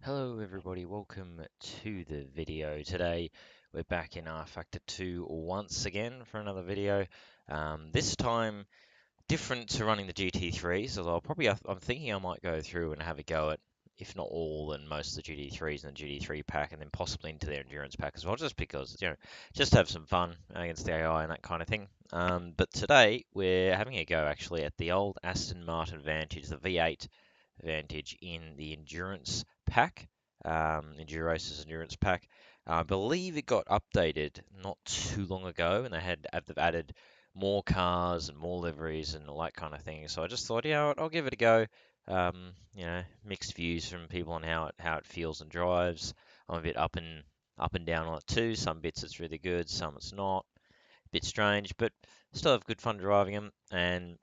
Hello everybody, welcome to the video. Today we're back in rFactor 2 once again for another video. This time different to running the GT3s, although I'm thinking I might go through and have a go at, if not all, then most of the GT3s and the GT3 pack, and then possibly into their endurance pack as well, just because, just have some fun against the AI and that kind of thing. But today we're having a go actually at the old Aston Martin Vantage, the V8 Vantage in the endurance pack, Enduracers endurance pack. I believe it got updated not too long ago, and they've added more cars and more liveries and all that kind of thing. So I just thought, I'll give it a go. Mixed views from people on how it feels and drives. I'm a bit up and down on it too. Some bits it's really good, some it's not. A bit strange, but still have good fun driving them. And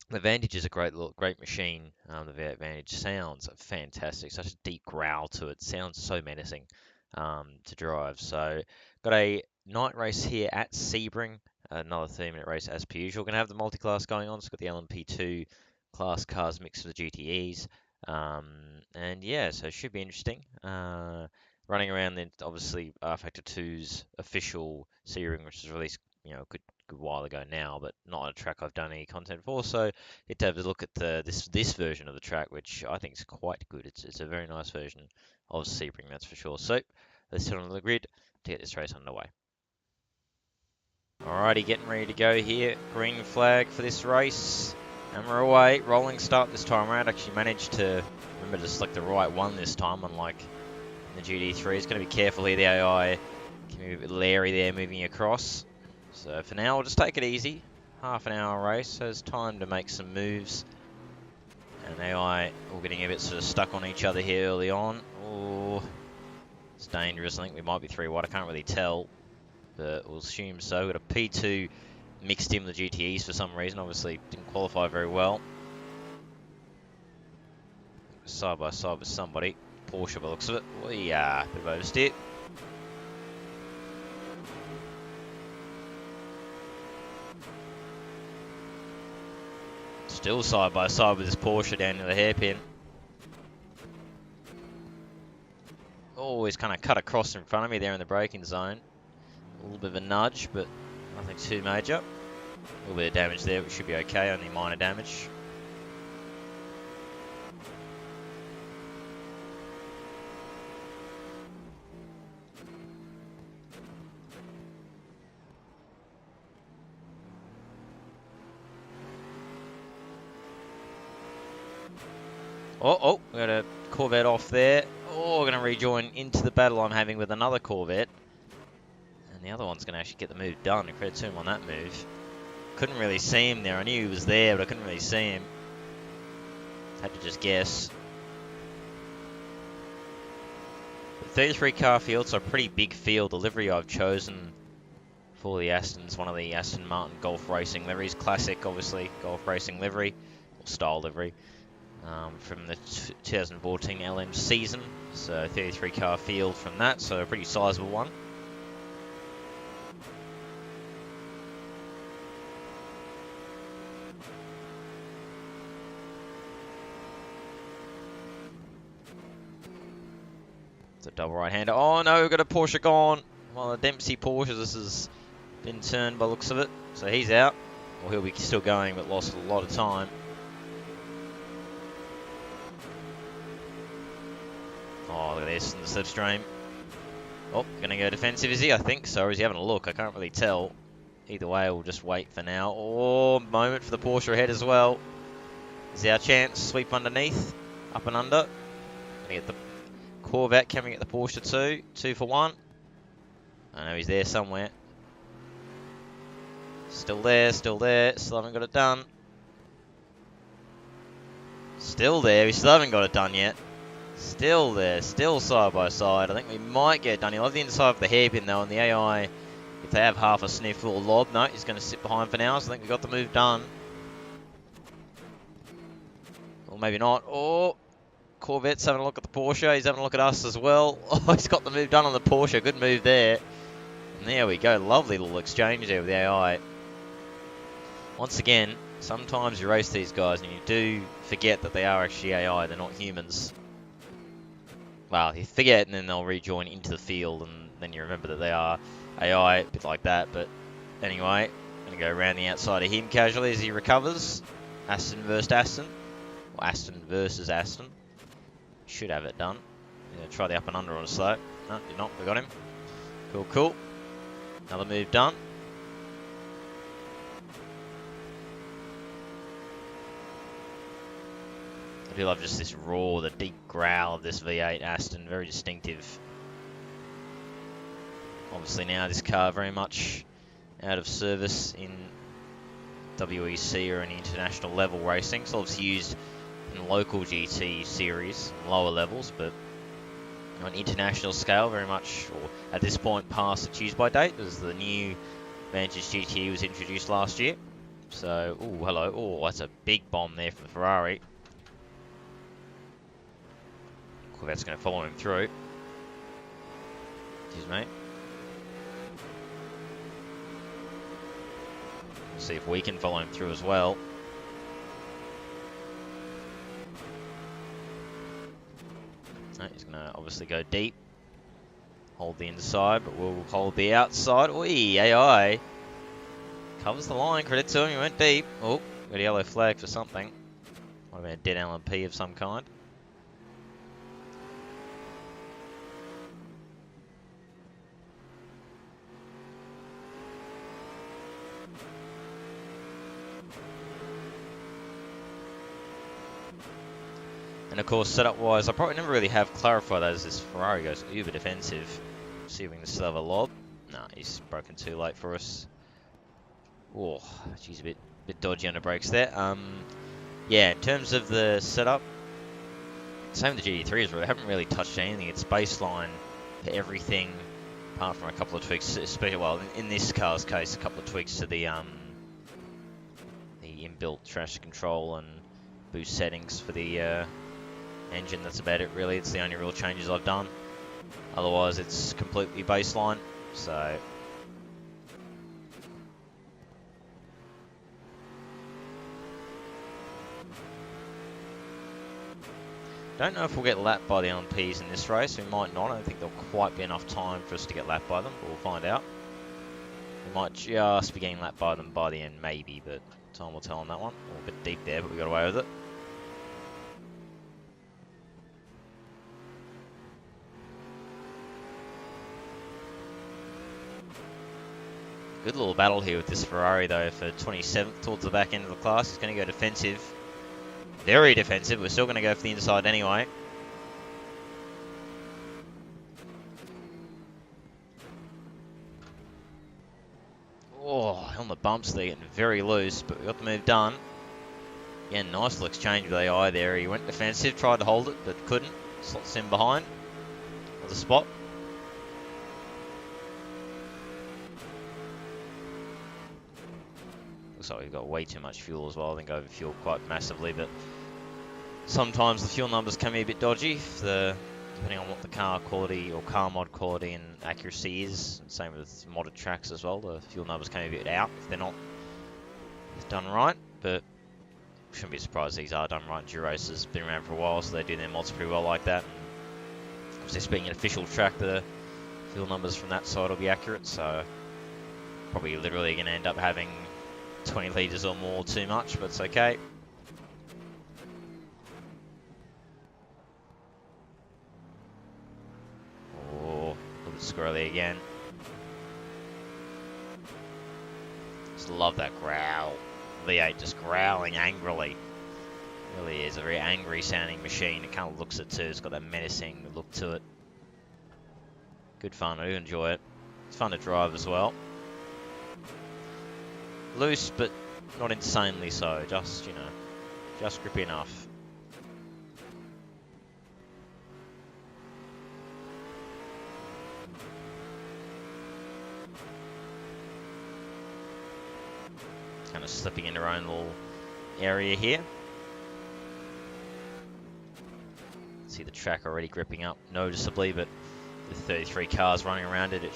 the Vantage is a great machine. The V8 Vantage sounds fantastic. Such a deep growl to it. Sounds so menacing to drive. So, got a night race here at Sebring. Another 30-minute race as per usual. Going to have the multi-class going on. It's got the LMP2 class cars mixed with the GTEs. And yeah, so it should be interesting. Running around then, obviously, rFactor 2's official Sebring, which was released, a good while ago now, but not a track I've done any content for. So get to have a look at this version of the track, which I think is quite good. It's a very nice version of Sebring, that's for sure. So let's turn on the grid to get this race underway. Alrighty, getting ready to go here. Green flag for this race. And we're away. Rolling start this time around. Actually managed to remember to select the right one this time, unlike in the GT3. It's going to be careful here. The AI can be a bit leery there moving across. So for now, we'll just take it easy. Half an hour race, so there's time to make some moves. And AI all getting a bit sort of stuck on each other here early on. Oh, it's dangerous. I think we might be 3 wide. I can't really tell, but we'll assume so. We've got a P2 mixed in with the GTEs for some reason. Obviously, didn't qualify very well. Side by side with somebody. Porsche by the looks of it. Yeah, bit of oversteer. Still side by side with this Porsche down to the hairpin. Always kind of cut across in front of me there in the braking zone. A little bit of a nudge, but nothing too major. A little bit of damage there, which should be okay, only minor damage. Oh, we got a Corvette off there. Oh, we're going to rejoin into the battle I'm having with another Corvette. And the other one's going to actually get the move done. Credit to him on that move. Couldn't really see him there. I knew he was there, but I couldn't really see him. Had to just guess. The 33 car field, so a pretty big field. The livery I've chosen for the Aston's one of the Aston Martin Golf Racing liveries. Classic, obviously, Golf Racing livery, or style livery. From the 2014 LM season, so 33 car field from that, so a pretty sizable one. It's a double right-hander. Oh no, we've got a Porsche gone. Well, a Dempsey Porsche, this has been turned by the looks of it, so he's out. Well, he'll be still going, but lost a lot of time. Oh, look at this in the slipstream. Oh, gonna go defensive, is he? I think so. Or is he having a look? I can't really tell. Either way, we'll just wait for now. Oh, moment for the Porsche ahead as well. Is our chance? Sweep underneath. Up and under. Gonna get the Corvette. Can we get the Porsche too? 2 for 1. I know he's there somewhere. Still there, still there. Still haven't got it done. Still there. We still haven't got it done yet. Still there, still side by side. I think we might get it done. He'll have the inside of the hairpin though, and the AI, if they have half a sniff or lob, no, he's going to sit behind for now, so I think we got the move done. Or maybe not. Oh, Corvette's having a look at the Porsche. He's having a look at us as well. Oh, he's got the move done on the Porsche. Good move there. And there we go. Lovely little exchange there with the AI. Once again, sometimes you race these guys and you do forget that they are actually AI. They're not humans. well, you forget and then they'll rejoin into the field and then you remember that they are AI, a bit like that. But anyway, going to go around the outside of him casually as he recovers. Aston versus Aston. Or Aston versus Aston. Should have it done. Yeah, try the up and under on a slow. No, did not. We got him. Cool, cool. Another move done. I do love just this roar, the deep growl of this V8 Aston. Very distinctive. Obviously now this car very much out of service in WEC or any international level racing. So it's used in local GT series, lower levels, but on international scale, very much, or at this point, past its use by date, as the new Vantage GTE was introduced last year. So, oh, hello. Oh, that's a big bomb there from the Ferrari. Corvette's going to follow him through. Excuse me. See if we can follow him through as well. He's going to obviously go deep. Hold the inside, but we'll hold the outside. Oi, AI. Covers the line. Credit to him. He went deep. Oh, got a yellow flag for something. Might have been a dead LMP of some kind. And of course, setup-wise, I probably never really have clarified that as this Ferrari goes uber defensive. See if we can still have a lob. Nah, he's broken too late for us. Oh, she's a bit dodgy on the brakes there. Yeah, in terms of the setup, same with the GT3s, we haven't really touched anything. It's baseline for everything, apart from a couple of tweaks. Especially, well, in this car's case, a couple of tweaks to the inbuilt traction control and boost settings for the engine. That's about it, really. It's the only real changes I've done. Otherwise, it's completely baseline. So, don't know if we'll get lapped by the LMPs in this race. We might not. I don't think there'll quite be enough time for us to get lapped by them, but we'll find out. We might just be getting lapped by them by the end, maybe, but time will tell on that one. A bit deep there, but we got away with it. Good little battle here with this Ferrari, though, for 27th towards the back end of the class. He's going to go defensive. Very defensive. We're still going to go for the inside anyway. Oh, on the bumps there, getting very loose, but we got the move done. Again, nice little exchange with AI there. He went defensive, tried to hold it, but couldn't. Slots in behind. Another spot. Looks like we've got way too much fuel as well. I think I overfueled quite massively, but sometimes the fuel numbers can be a bit dodgy, depending on what the car quality or car mod quality and accuracy is. Same with modded tracks as well. The fuel numbers can be a bit out if they're not done right, but shouldn't be surprised these are done right. Enduracers been around for a while, so they do their mods pretty well like that. And this being an official track, the fuel numbers from that side will be accurate, so probably literally going to end up having 20 litres or more too much, but it's okay. Oh, a little bit squirrely again. Just love that growl. V8 just growling angrily. Really is a very angry sounding machine. It kind of looks it too. It's got that menacing look to it. Good fun. I do enjoy it. It's fun to drive as well. Loose, but not insanely so. Just, you know, just grippy enough. Kind of slipping into our own little area here. See the track already gripping up noticeably, but with 33 cars running around it, it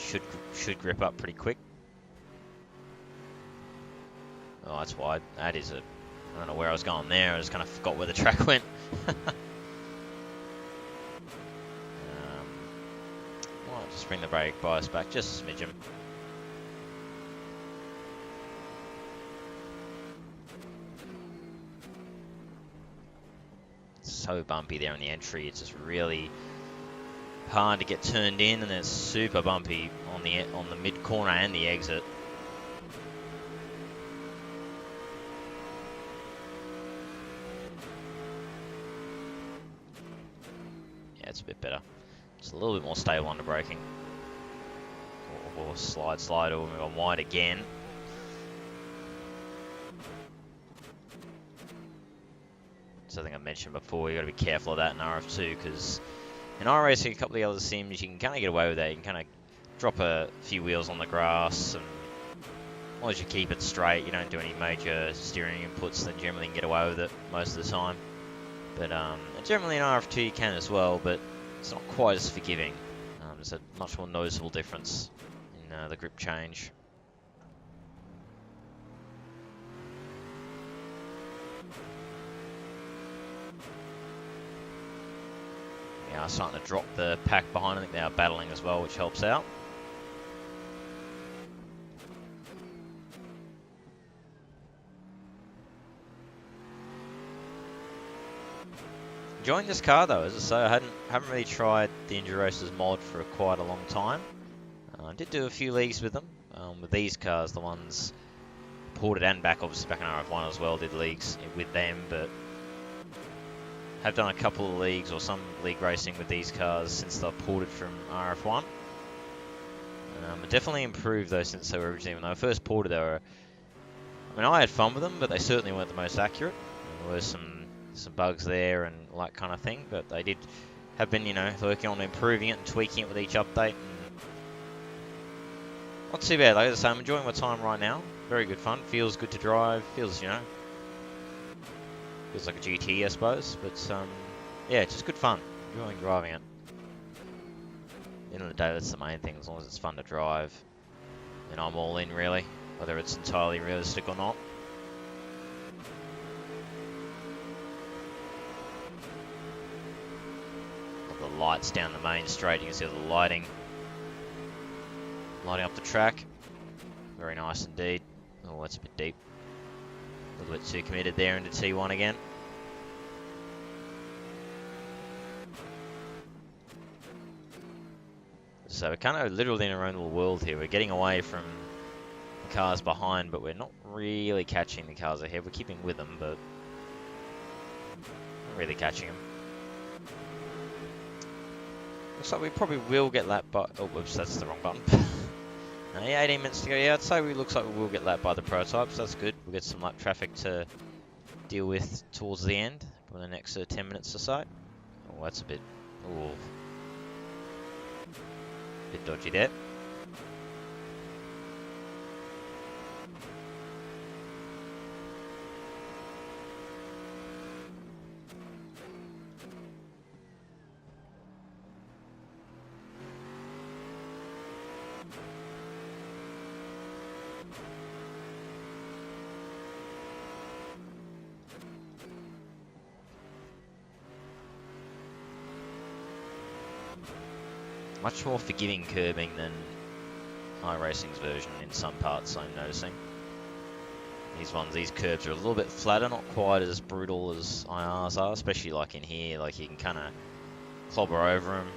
should grip up pretty quick. Oh, that's wide. That is a... I don't know where I was going there. I just kind of forgot where the track went. Just bring the brake bias back just a smidgen. It's so bumpy there on the entry. It's just really hard to get turned in, and it's super bumpy on the mid corner and the exit. Yeah, it's a bit better. It's a little bit more stable under braking. Or slide, or move on wide again. So I think I mentioned before, you got to be careful of that in RF2, because in iRacing, a couple of the other sims, you can kind of get away with that. You can kind of drop a few wheels on the grass, and as long as you keep it straight, you don't do any major steering inputs, then generally you can get away with it most of the time. But generally in RF2 you can as well, but it's not quite as forgiving. There's a much more noticeable difference in the grip change. They are starting to drop the pack behind. I think they are battling as well, which helps out. Enjoying this car though, as I say, I haven't really tried the Enduracers mod for quite a long time. I did do a few leagues with them, with these cars, the ones ported and back, obviously back in RF1 as well, did leagues with them, but have done a couple of leagues or some league racing with these cars since they've ported from RF1. Definitely improved though since they were originally, when they were first ported, they were, I mean, I had fun with them, but they certainly weren't the most accurate. There were some bugs there and all that kind of thing, but they did have been, working on improving it and tweaking it with each update. And not too bad, like I say, I'm enjoying my time right now. Very good fun, feels good to drive, feels, feels like a GTE, I suppose, but yeah, it's just good fun, enjoying driving it. At the end of the day, that's the main thing, as long as it's fun to drive, then I'm all in really, whether it's entirely realistic or not. The lights down the main straight, you can see all the lighting up the track. Very nice indeed. Oh, that's a bit deep. A little bit too committed there into T1 again. So we're kind of literally in our own little world here. We're getting away from the cars behind, but we're not really catching the cars ahead. We're keeping with them, but not really catching them. Looks like we probably will get lapped by... Oh, whoops, that's the wrong button. No, yeah, 18 minutes to go. Yeah, I'd say looks like we will get lapped by the prototypes. That's good. We'll get some lap traffic to deal with towards the end, for the next 10 minutes or so. Oh, that's a bit... Ooh. Bit dodgy there. Much more forgiving curbing than iRacing's version in some parts, I'm noticing. These curbs are a little bit flatter, not quite as brutal as IRs are, especially like in here, like you can kind of clobber over them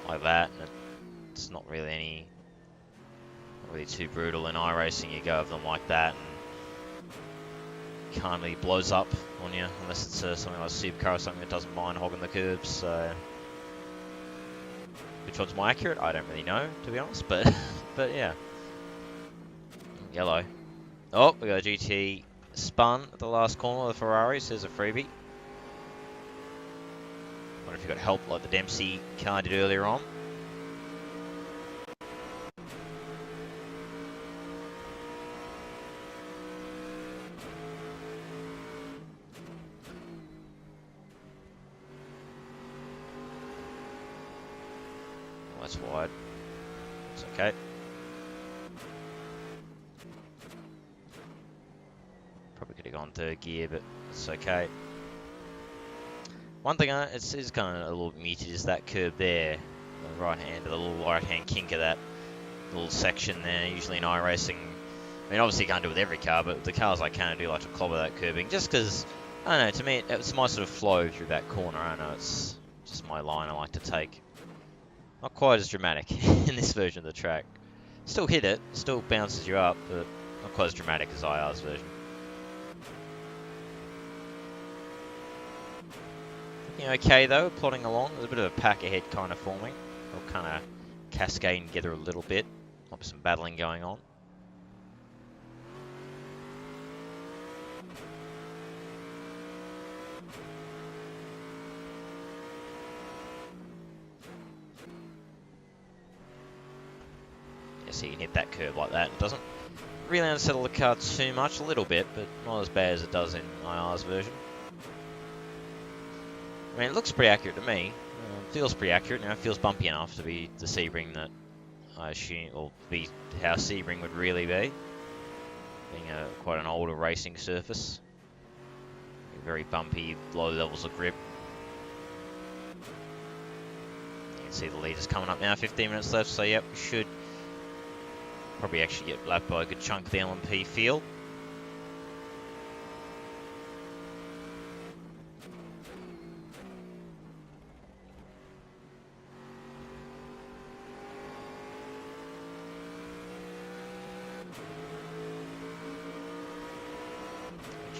like that, and it's not really too brutal. In iRacing you go over them like that, and can't really blows up on you, unless it's something like a supercar or something that doesn't mind hogging the curbs, so... Which one's more accurate? I don't really know, to be honest, but but yeah. Yellow. Oh, we got a GTE spun at the last corner of the Ferrari, so there's a freebie. Wonder if you got help like the Dempsey car did earlier on. That's wide. It's okay. Probably could have gone third gear, but it's okay. One thing it is kind of a little muted is that curb there. the right hand, the little right hand kink of that little section there. Usually in iRacing, I mean, obviously you can't do it with every car, but the cars I can do like to clobber that curbing, just because, I don't know, to me it's my sort of flow through that corner. I don't know, it's just my line I like to take. Not quite as dramatic in this version of the track. Still hit it, still bounces you up, but not quite as dramatic as IR's version. Looking okay though, plodding along. There's a bit of a pack ahead kind of forming. They'll kind of cascade together a little bit. Might be some battling going on. So you can hit that curve like that. It doesn't really unsettle the car too much, a little bit, but not as bad as it does in IR's version. I mean, it looks pretty accurate to me. Feels pretty accurate. Now, it feels bumpy enough to be the Sebring that I assume, or be how Sebring would really be, being quite an older racing surface. Very bumpy, low levels of grip. You can see the leaders coming up now. 15 minutes left, so yep, we should probably actually get lapped by a good chunk of the LMP field.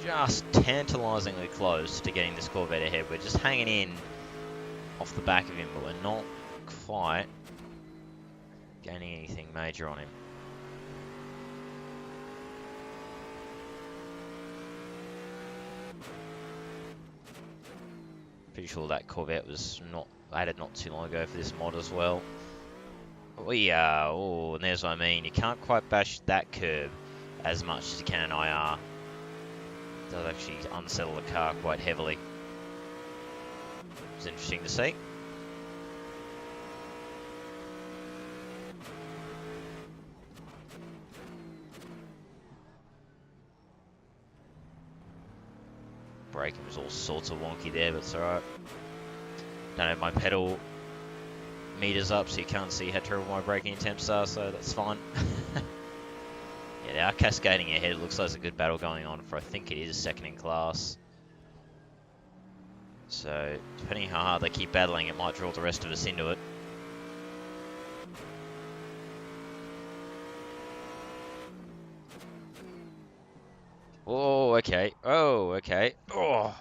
Just tantalisingly close to getting this Corvette ahead. We're just hanging in off the back of him, but we're not quite gaining anything major on him. Pretty sure that Corvette was not added not too long ago for this mod as well. We are, oh, and there's what I mean. You can't quite bash that curb as much as you can in IR. It does actually unsettle the car quite heavily. It's interesting to see. Braking was all sorts of wonky there, but it's alright. Don't have my pedal meters up, so you can't see how terrible my braking attempts are, so that's fine. Yeah, they are cascading ahead. It looks like there's a good battle going on for, I think it is second in class. So, depending how hard they keep battling, it might draw the rest of us into it. Oh, okay. Oh, okay. Oh.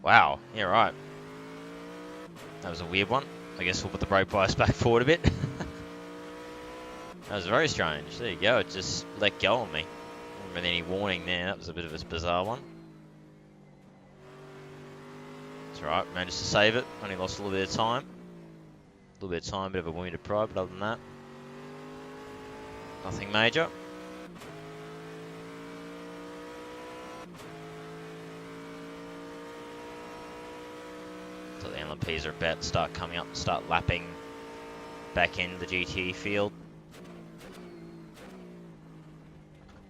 Wow. Yeah, right. That was a weird one. I guess we'll put the brake bias back forward a bit. That was very strange. There you go. It just let go on me. Not any warning there. That was a bit of a bizarre one. It's alright. Managed to save it. Only lost a little bit of time. A little bit of time, bit of a wounded pride, but other than that, nothing major. So the LMPs are about to start coming up, start lapping back into the GTE field.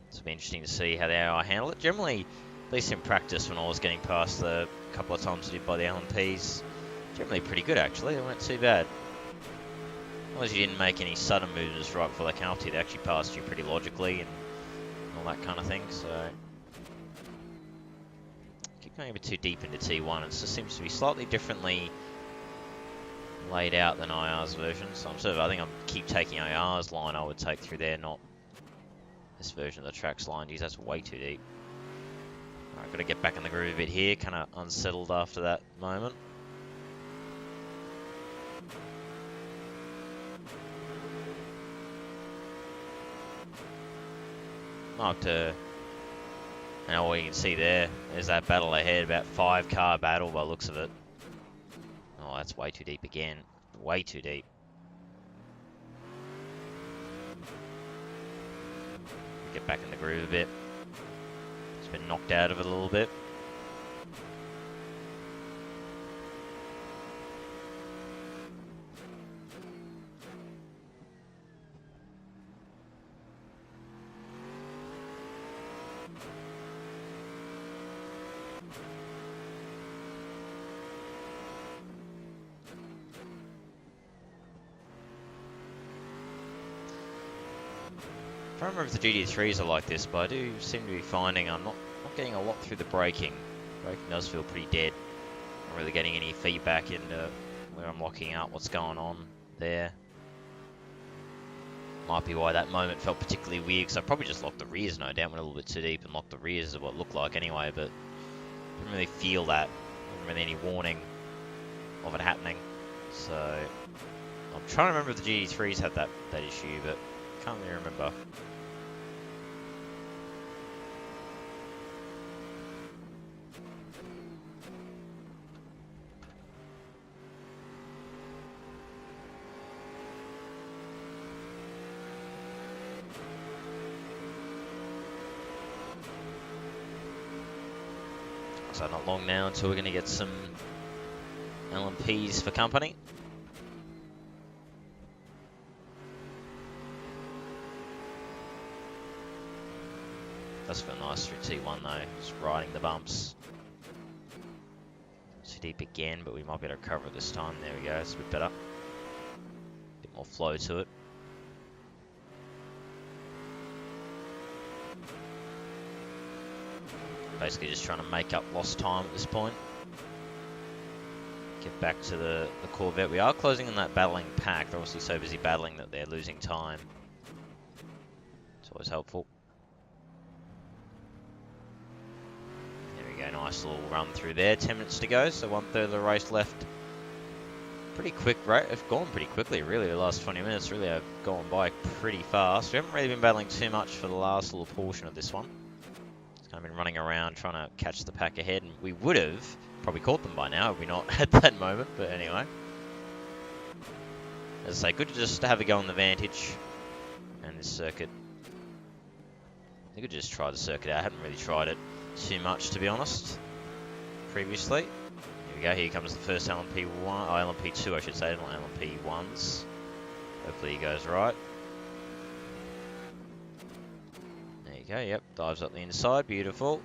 It's be interesting to see how they handle it. Generally, at least in practice, when I was getting past the couple of times I did by the LMPs, generally pretty good actually. They weren't too bad. As long as you didn't make any sudden moves right before they came up to you, they actually passed you pretty logically and all that kind of thing. So keep going a bit too deep into T1. It just seems to be slightly differently laid out than IR's version. So I think I'm keep taking IR's line I would take through there, not this version of the track's line. Geez, that's way too deep. Alright, got to get back in the groove a bit here. Kind of unsettled after that moment. Up to, and what you can see there's that battle ahead, about 5-car battle by the looks of it. Oh, that's way too deep again. Way too deep. Get back in the groove a bit. It's been knocked out of it a little bit. I don't remember if the GT3s are like this, but I do seem to be finding I'm not getting a lot through the braking. Braking does feel pretty dead. Not really getting any feedback into where I'm locking up, what's going on there. Might be why that moment felt particularly weird, because I probably just locked the rears, no doubt, went a little bit too deep and locked the rears of what it looked like anyway, but didn't really feel that. Wasn't really any warning of it happening. So I'm trying to remember if the GT3s had that issue, but can't really remember. So not long now until we're going to get some LMPs for company. Does feel nice through T1 though, just riding the bumps. Too deep again, but we might be able to cover it this time. There we go, it's a bit better. Bit more flow to it. Basically just trying to make up lost time at this point. Get back to the Corvette. We are closing on that battling pack. They're obviously so busy battling that they're losing time. It's always helpful. There we go, nice little run through there. 10 minutes to go, so 1/3 of the race left. Pretty quick, right? It's gone pretty quickly, really. The last 20 minutes really have gone by pretty fast. We haven't really been battling too much for the last little portion of this one. I've been running around trying to catch the pack ahead, and we would have probably caught them by now if we not at that moment, but anyway. As I say, good to just have a go on the Vantage and this circuit. I could just try the circuit out. I haven't really tried it too much, to be honest, previously. Here we go, here comes the first LMP1, LMP2 I should say, not LMP1s. Hopefully he goes right. There you go, yep, dives up the inside, beautiful.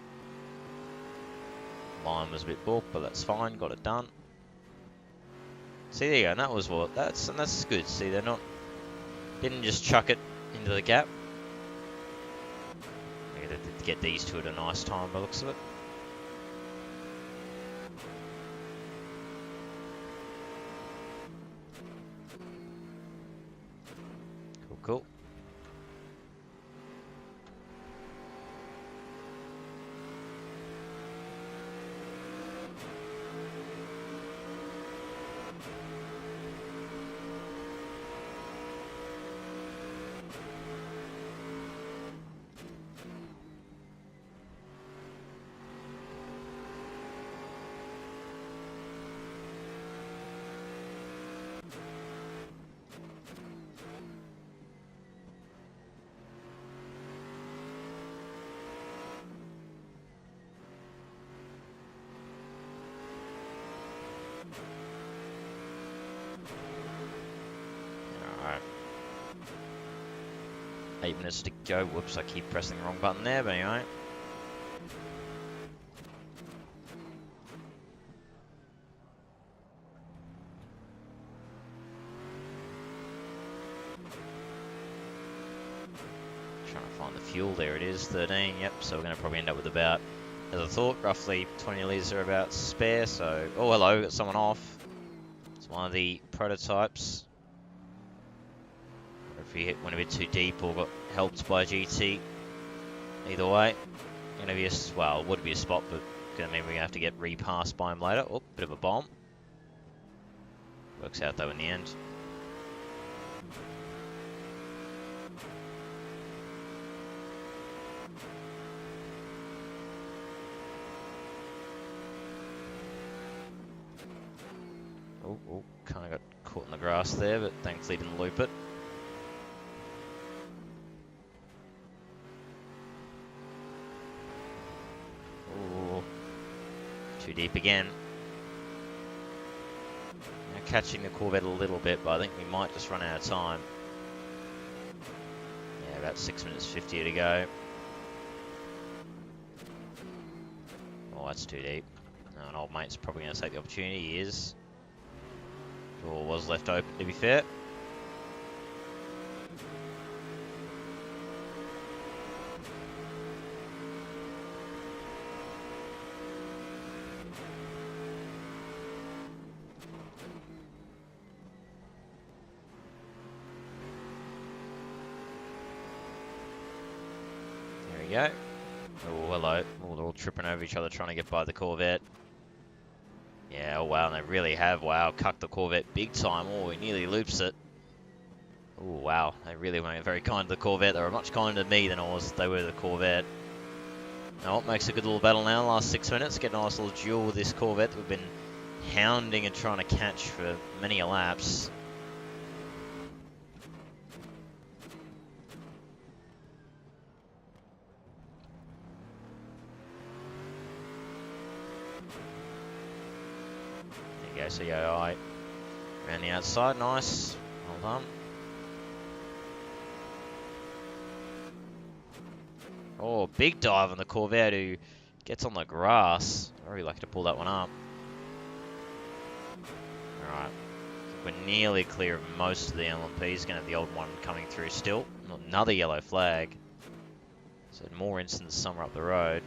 Line was a bit balked, but that's fine, got it done. See, there you go, and that was what, that's good. See, they're not, didn't just chuck it into the gap. They get these two at a nice time by the looks of it. Cool, cool. Alright. 8 minutes to go. Whoops, I keep pressing the wrong button there, but anyway. Trying to find the fuel. There it is, 13. Yep, so we're going to probably end up with about, as I thought, roughly 20 litres are about spare. So, oh hello, got someone off. It's one of the prototypes. If we went a bit too deep or got helped by GT, either way, gonna be well, it would be a spot, but gonna mean we're gonna have to get repassed by him later. Oh, bit of a bomb. Works out though in the end. Oh, kind of got caught in the grass there, but thankfully didn't loop it. Ooh, too deep again. Now catching the Corvette a little bit, but I think we might just run out of time. Yeah, about 6 minutes 50 to go. Oh, that's too deep. No, an old mate's probably going to take the opportunity. He is. Door was left open, to be fair. we go. Oh, hello. Oh, they're all tripping over each other trying to get by the Corvette. Yeah, oh wow, and they really have, wow, cucked the Corvette big time. Oh, he nearly loops it. Oh, wow, they really weren't very kind to the Corvette. They were much kinder to me than they were to the Corvette. Now, what makes a good little battle now, last 6 minutes. Get a nice little duel with this Corvette that we've been hounding and trying to catch for many laps. There you go, so yeah, all right. Around the outside, nice. Well done. Oh, big dive on the Corvette who gets on the grass. I really like to pull that one up. Alright. We're nearly clear of most of the LMPs. Going to have the old one coming through still. Another yellow flag. So more incidents somewhere up the road.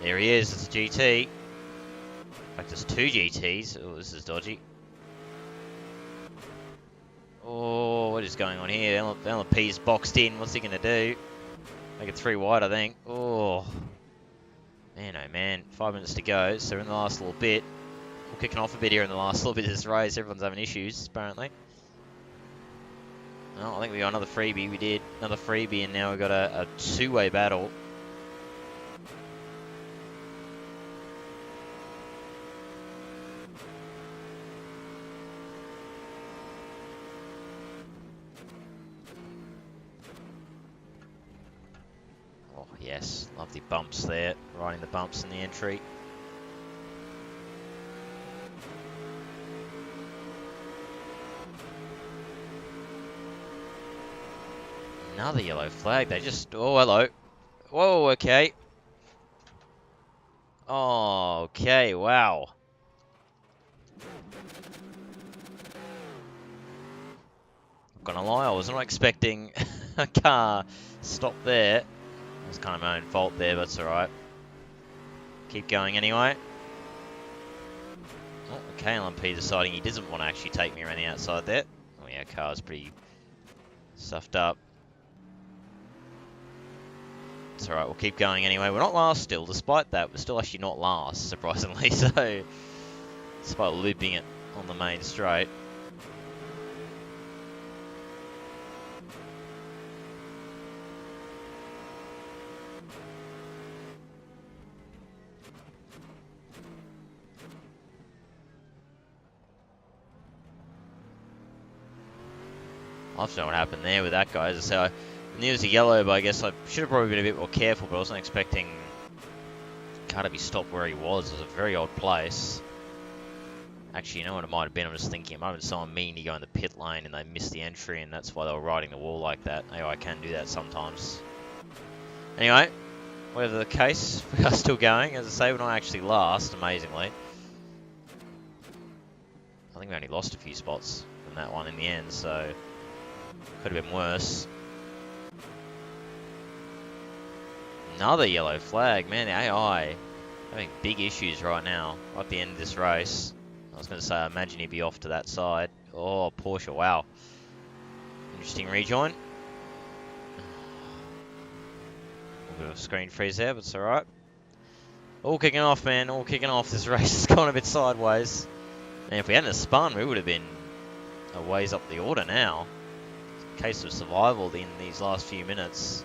There he is. It's a GT. In fact, there's 2 GTs. Oh, this is dodgy. Oh, what is going on here? LMP's boxed in. What's he going to do? Make it 3 wide, I think. Oh. Man, oh man. 5 minutes to go. So we're in the last little bit. We're kicking off a bit here in the last little bit of this race. Everyone's having issues, apparently. Oh, I think we got another freebie. We did another freebie, and now we've got a 2-way battle. Oh, yes. Lovely bumps there. Riding the bumps in the entry. Another yellow flag. They just... Oh, hello. Whoa, okay. Oh, okay. Wow. Not gonna lie, I was not expecting a car stop there. It was kind of my own fault there, but it's alright. Keep going anyway. Oh, okay, LMP deciding he doesn't want to actually take me around the outside there. Oh yeah, car's pretty stuffed up. It's alright, we'll keep going anyway. We're not last still, despite that, we're still actually not last, surprisingly. So, despite looping it on the main straight. I'll have to know what happened there with that guy. As I say, I knew it was a yellow, but I guess I should have probably been a bit more careful, but I wasn't expecting the car to be stopped where he was. It was a very odd place. Actually, you know what it might have been? I'm just thinking it might have been someone meaning to go in the pit lane and they missed the entry, and that's why they were riding the wall like that. Anyway, I can do that sometimes. Anyway, whatever the case, we are still going. As I say, we're not actually last, amazingly. I think we only lost a few spots from that one in the end, so could have been worse. Another yellow flag. Man, the AI having big issues right now, right at the end of this race. I was going to say, I imagine he'd be off to that side. Oh, Porsche, wow. Interesting rejoin. A bit of a screen freeze there, but it's alright. All kicking off, man. All kicking off. This race has gone a bit sideways. And if we hadn't spun, we would have been a ways up the order now. It's a case of survival in these last few minutes.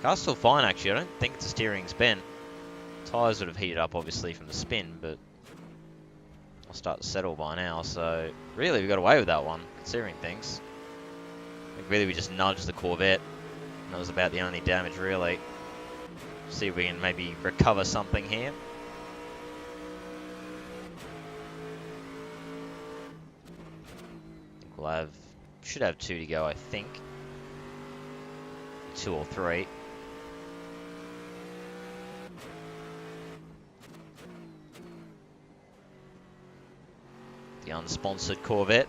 Car's still fine, actually. I don't think the steering's bent. Tyres would have heated up, obviously, from the spin, but I'll start to settle by now. So, really, we got away with that one, considering things. I think really we just nudged the Corvette. And that was about the only damage, really. See if we can maybe recover something here. We'll should have 2 to go, I think. 2 or 3. The unsponsored Corvette.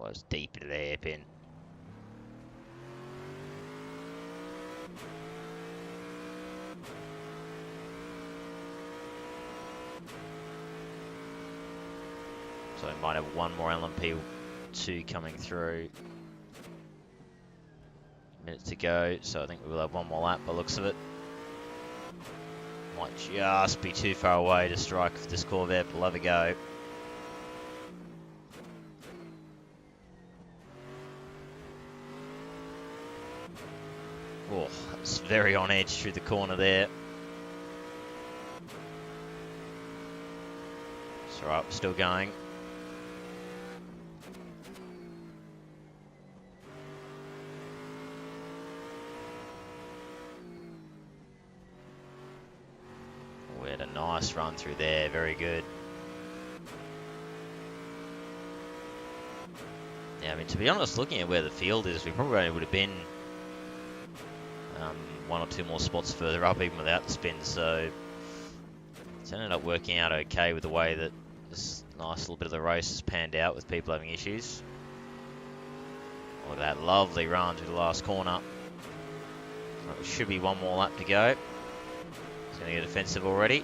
Was deep into the hairpin. So we might have one more LMP2 coming through. Minutes to go, so I think we will have one more lap by the looks of it. Might just be too far away to strike with this Corvette, but we'll have a go. Oh, it's very on edge through the corner there. It's alright, we're still going. We had a nice run through there, very good. Yeah, I mean, to be honest, looking at where the field is, we probably only would have been one or two more spots further up, even without the spin, so it's ended up working out okay with the way that this nice little bit of the race has panned out with people having issues. Look at that lovely run to the last corner. There should be one more lap to go. He's going to get defensive already.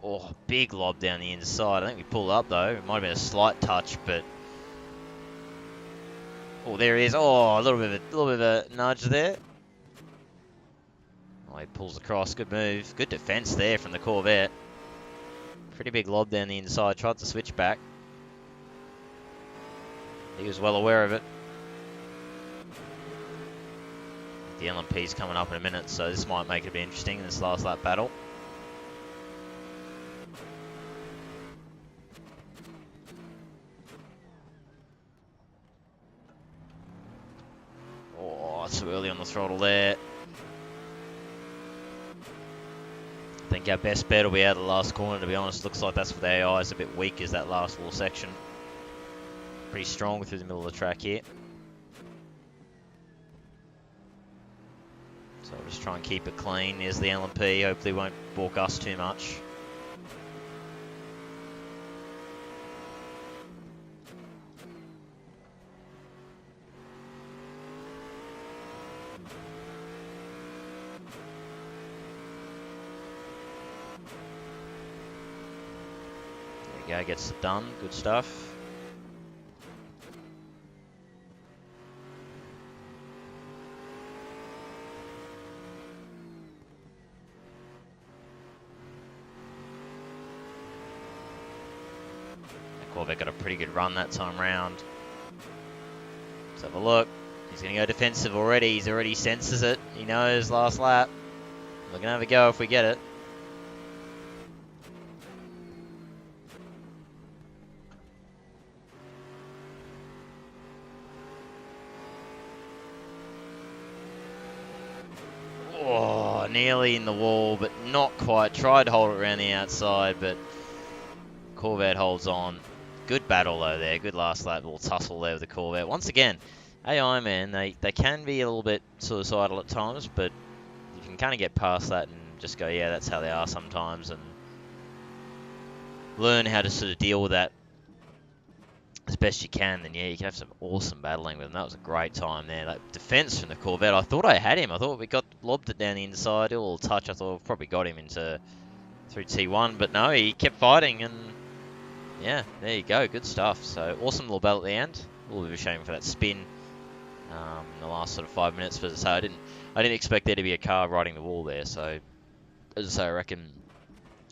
Oh, big lob down the inside. I think we pulled up though. It might have been a slight touch, but oh, there he is. Oh, a little bit of a nudge there. Oh, he pulls across. Good move. Good defense there from the Corvette. Pretty big lob down the inside. Tried to switch back. He was well aware of it. The LMP's coming up in a minute, so this might make it a bit interesting in this last lap battle. Too early on the throttle there. I think our best bet will be out of the last corner, to be honest. Looks like that's where the AI is a bit weak, is that last little section. Pretty strong through the middle of the track here. So I'll just try and keep it clean. There's the LMP. Hopefully won't balk us too much. There we go, gets it done. Good stuff. Corvette got a pretty good run that time round. Let's have a look. He's going to go defensive already. He already senses it. He knows last lap. We're going to have a go if we get it. Oh, nearly in the wall, but not quite. Tried to hold it around the outside, but Corvette holds on. Good battle though there. Good last lap, little tussle there with the Corvette. Once again, AI, man, they can be a little bit suicidal at times, but you can kind of get past that and just go, yeah, that's how they are sometimes, and learn how to sort of deal with that as best you can. Then yeah, you can have some awesome battling with them. That was a great time there. That defense from the Corvette, I thought I had him. I thought we lobbed it down the inside, a little touch. I thought we probably got him through T1, but no, he kept fighting, and yeah, there you go. Good stuff. So awesome little battle at the end. A little bit of a shame for that spin in the last sort of 5 minutes. But as I say, I didn't expect there to be a car riding the wall there. So as I say, I reckon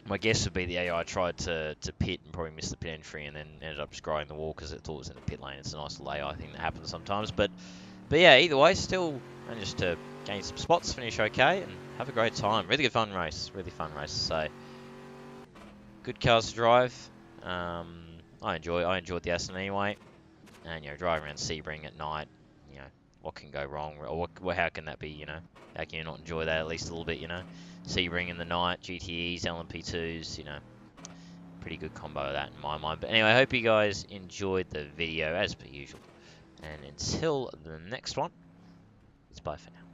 my guess would be the AI tried to pit and probably missed the pit entry and then ended up just growing the wall because it thought it was in the pit lane. It's a nice little AI thing that happens sometimes. But yeah, either way, still managed to gain some spots, finish okay, and have a great time. Really good fun race. Really fun race. So good cars to drive. I enjoyed the Aston anyway, and driving around Sebring at night, what can go wrong, or how can that be, how can you not enjoy that at least a little bit, Sebring in the night, GTEs, LMP2s, pretty good combo of that in my mind. But anyway, I hope you guys enjoyed the video as per usual, and until the next one, it's bye for now.